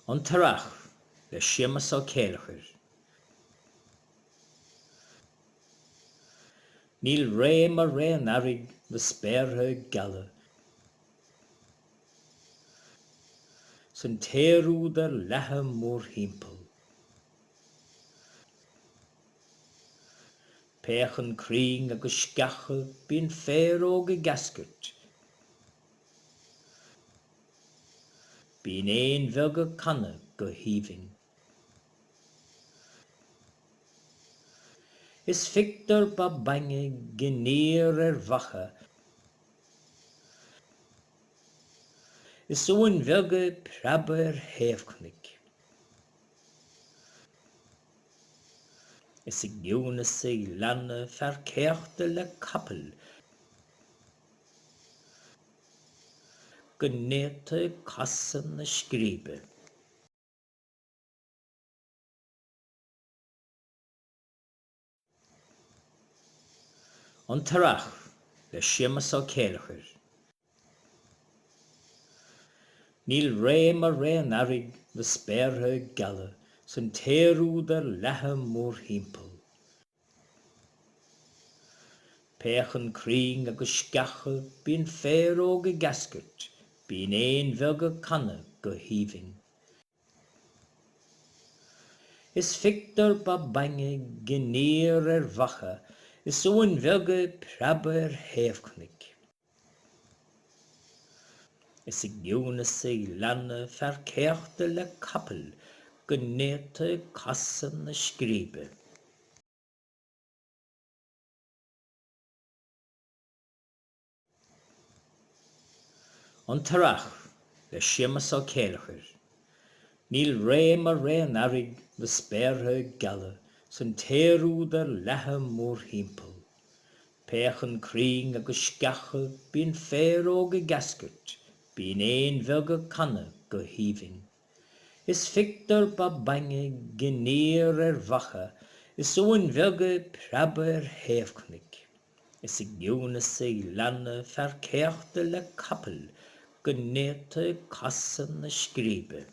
An tEarrach le Séamas Ó Céilleachair. Míle ré mar ré an airg na spéirthe galla. San téirúd ar lethe mór hímpel. Péachan cring agus sceacha bíon féróg I gascairt. Bíon éon bheag a canna go híomhing. Is fictar ba bange gníir ar bhacha. Is óin bheag a prabba ar thaobhchnaic. Is I gceannas I leanna fear ceachta le capal. Go néata casan na scríbe. An tEarrach le Séamas Ó Céilleachair. Míle ré mar ré an airg na spéirthe galla. San téirúd ar lethe mór hímpel. Péachan cring agus sceacha bíon féróg I gascairt. Bíon éon bheag a canna go híomhing. Is fictar ba bange gníir ar bhacha. Is óin bheag a prabba ar thaobhchnaic. Is I gceannas I leanna fear ceachta le capal. Go néata casan na scríbe. An tEarrach le Séamas Ó Céilleachair. Míle ré mar ré an airg na spéirthe galla. San téirúd ar lethe mór hímpel. Péachan cring agus sceacha bíon féróg I gascairt. Bíon éon bheag a canna go híomhing. Is fictar ba bange gníir ar bhacha. Is óin bheag a prabba ar thaobhchnaic. Is I gceannas I leanna fear ceachta le capal. Go néata casan na scríbe.